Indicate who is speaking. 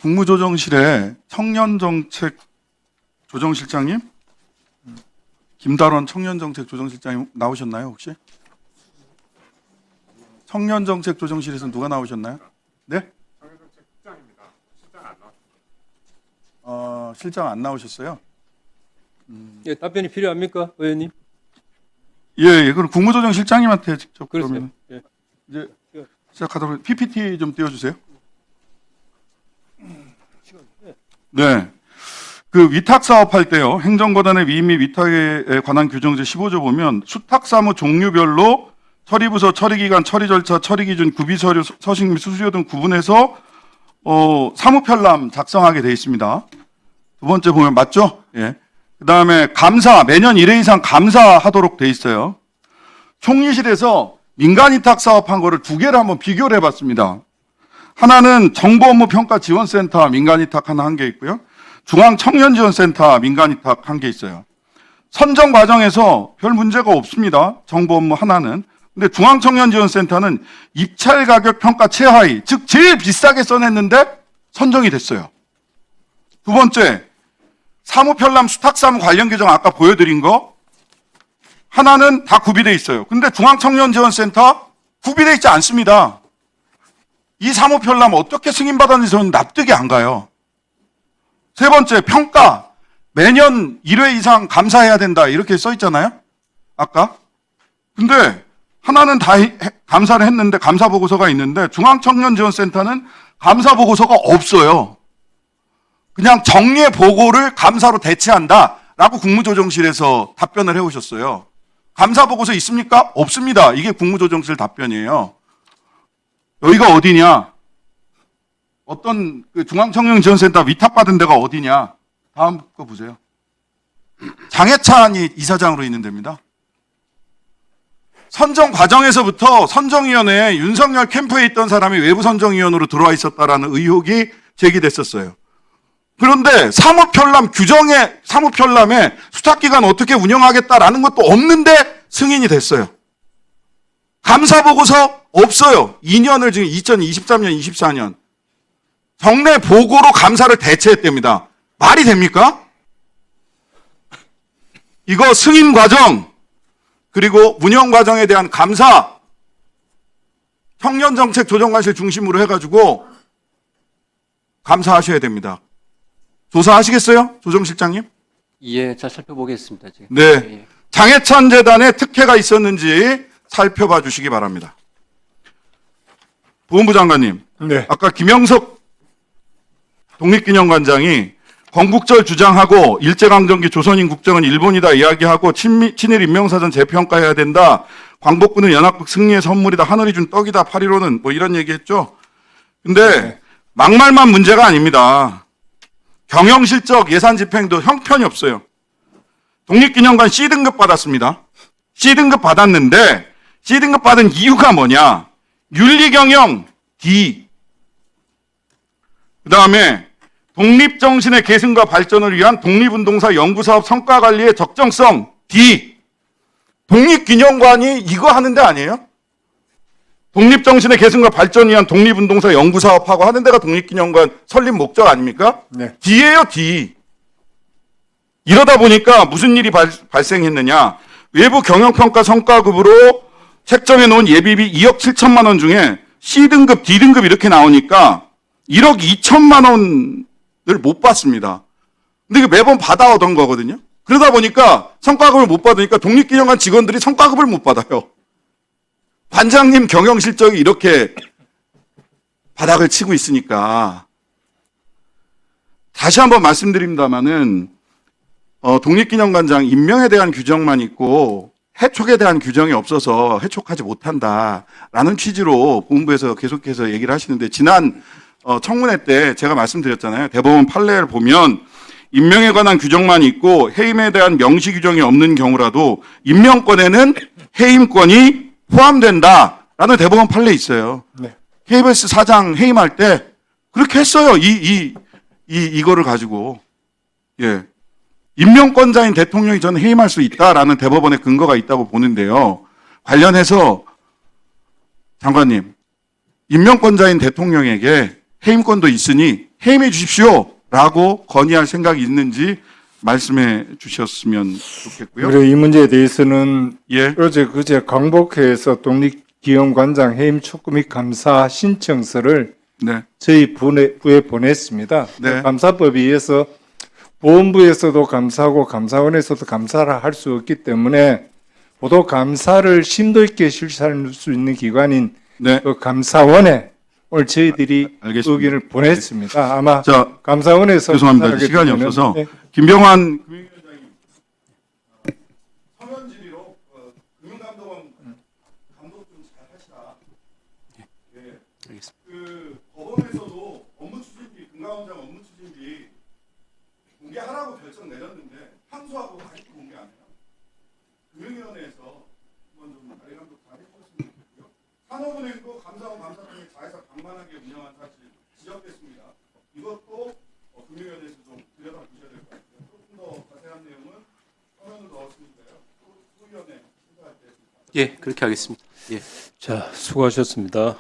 Speaker 1: 국무조정실에 청년정책 조정실장님? 김달원 청년정책 조정실장님 나오셨나요, 혹시? 청년정책 조정실에서 누가 나오셨나요? 네?
Speaker 2: 청년정책 실장입니다. 실장 안 나왔습니다.
Speaker 1: 실장 안 나오셨어요?
Speaker 3: 예, 답변이 필요합니까, 의원님?
Speaker 1: 예, 그럼 국무조정실장님한테 직접
Speaker 3: 그러세요.
Speaker 1: 그러면
Speaker 3: 예.
Speaker 1: 이제 시작하도록 PPT 좀 띄워주세요. 네. 그 위탁 사업할 때요. 행정거단의 위임 및 위탁에 관한 규정제 15조 보면 수탁사무 종류별로 처리부서, 처리기간, 처리절차, 처리기준, 구비서류, 서식 및 수수료 등 구분해서 사무편람 작성하게 돼 있습니다. 두 번째 보면 맞죠? 예. 그 다음에 감사, 매년 1회 이상 감사하도록 돼 있어요. 총리실에서 민간위탁 사업한 거를 두 개를 한번 비교를 해봤습니다. 하나는 정보업무평가지원센터 민간위탁 하나 한 개 있고요. 중앙청년지원센터 민간위탁 한 개 있어요. 선정 과정에서 별 문제가 없습니다. 정보업무 하나는. 근데 중앙청년지원센터는 입찰 가격 평가 최하위, 즉 제일 비싸게 써냈는데 선정이 됐어요. 두 번째, 사무편람 수탁사무 관련 규정 아까 보여드린 거 하나는 다 구비돼 있어요. 근데 중앙청년지원센터 구비돼 있지 않습니다. 이 사무편람 어떻게 승인받았는지 저는 납득이 안 가요. 세 번째, 평가. 매년 1회 이상 감사해야 된다. 이렇게 써 있잖아요. 아까. 근데 하나는 다 감사를 했는데 감사보고서가 있는데 중앙청년지원센터는 감사보고서가 없어요. 그냥 정례보고를 감사로 대체한다. 라고 국무조정실에서 답변을 해오셨어요. 감사보고서 있습니까? 없습니다. 이게 국무조정실 답변이에요. 여기가 어디냐? 어떤 그 중앙청년지원센터 위탁받은 데가 어디냐? 다음 거 보세요. 장해찬이 이사장으로 있는 데입니다. 선정 과정에서부터 선정위원회에 윤석열 캠프에 있던 사람이 외부 선정위원으로 들어와 있었다라는 의혹이 제기됐었어요. 그런데 사무편람 규정에 사무편람에 수탁기간 어떻게 운영하겠다라는 것도 없는데 승인이 됐어요. 감사보고서 없어요. 2년을 지금 2023년, 24년. 정례 보고로 감사를 대체했답니다. 말이 됩니까? 이거 승인 과정, 그리고 운영 과정에 대한 감사, 청년정책 조정관실 중심으로 해가지고 감사하셔야 됩니다. 조사하시겠어요? 조정실장님?
Speaker 3: 예, 잘 살펴보겠습니다. 지금.
Speaker 1: 네.
Speaker 3: 예.
Speaker 1: 장해찬 재단에 특혜가 있었는지 살펴봐 주시기 바랍니다. 보훈부 장관님.
Speaker 2: 네.
Speaker 1: 아까 김영석 독립기념관장이 건국절 주장하고 일제강점기 조선인 국정은 일본이다 이야기하고 친일 인명사전 재평가해야 된다. 광복군은 연합국 승리의 선물이다. 하늘이 준 떡이다. 8.15는 뭐 이런 얘기했죠. 근데
Speaker 2: 네.
Speaker 1: 막말만 문제가 아닙니다. 경영실적 예산 집행도 형편이 없어요. 독립기념관 C등급 받았습니다. C등급 받았는데 C등급 받은 이유가 뭐냐? 윤리경영 D. 그 다음에 독립정신의 계승과 발전을 위한 독립운동사 연구사업 성과관리의 적정성 D. 독립기념관이 이거 하는 데 아니에요? 독립정신의 계승과 발전을 위한 독립운동사 연구사업하고 하는 데가 독립기념관 설립 목적 아닙니까?
Speaker 2: 네.
Speaker 1: D예요, D. 이러다 보니까 무슨 일이 발생했느냐. 외부 경영평가 성과급으로 책정해 놓은 예비비 2억 7천만 원 중에 C등급, D등급 이렇게 나오니까 1억 2천만 원을 못 받습니다. 근데 이게 매번 받아오던 거거든요. 그러다 보니까 성과급을 못 받으니까 독립기념관 직원들이 성과급을 못 받아요. 관장님 경영 실적이 이렇게 바닥을 치고 있으니까 다시 한번 말씀드립니다마는 독립기념관장 임명에 대한 규정만 있고 해촉에 대한 규정이 없어서 해촉하지 못한다라는 취지로 본부에서 계속해서 얘기를 하시는데 지난 청문회 때 제가 말씀드렸잖아요. 대법원 판례를 보면 임명에 관한 규정만 있고 해임에 대한 명시 규정이 없는 경우라도 임명권에는 해임권이 포함된다라는 대법원 판례 있어요.
Speaker 2: 네.
Speaker 1: KBS 사장 해임할 때 그렇게 했어요. 이거를 가지고. 예. 임명권자인 대통령이 저는 해임할 수 있다라는 대법원의 근거가 있다고 보는데요. 관련해서 장관님, 임명권자인 대통령에게 해임권도 있으니 해임해 주십시오라고 건의할 생각이 있는지 말씀해 주셨으면 좋겠고요.
Speaker 4: 그래 이 문제에 대해서는
Speaker 1: 예,
Speaker 4: 어제 그제 강복회에서 독립기획관장 해임 촉구 및 감사 신청서를
Speaker 1: 네,
Speaker 4: 저희 부에 보냈습니다.
Speaker 1: 네.
Speaker 4: 감사법에 의해서 보훈부에서도 감사하고 감사원에서도 감사를 할 수 없기 때문에 보도 감사를 심도 있게 실시할 수 있는 기관인
Speaker 1: 네.
Speaker 4: 그 감사원에 오늘 저희들이
Speaker 1: 알겠습니다.
Speaker 4: 의견을 보냈습니다. 아마
Speaker 1: 자,
Speaker 4: 감사원에서
Speaker 1: 죄송합니다.
Speaker 4: 감사하게
Speaker 1: 시간이
Speaker 4: 되면은,
Speaker 1: 없어서
Speaker 4: 네.
Speaker 1: 김병환 금융위원장님 서면 질의로 금융감독원 감독 좀 잘 하시라. 예.
Speaker 3: 알겠습니다.
Speaker 1: 그 법원에서도 업무 추진비 금감원장 업무 추진비 공개하라고 결정 내렸는데 항소하고 아직도 공개 안 해요. 금융위원회에서 한번 좀 관리 감독 잘 해주셨으면 좋겠고요. 산업은행도 감사원 감사팀이 자회사 방만하게 운영한 사실 지적됐습니다. 이것도 금융위원회에서 좀 들여다보셔야 될 것 같아요. 조금 더 자세한 내용은 서면으로 넣었으니까요. 후위원회 심사할 때.
Speaker 3: 예, 그렇게 하겠습니다. 예.
Speaker 5: 자, 수고하셨습니다.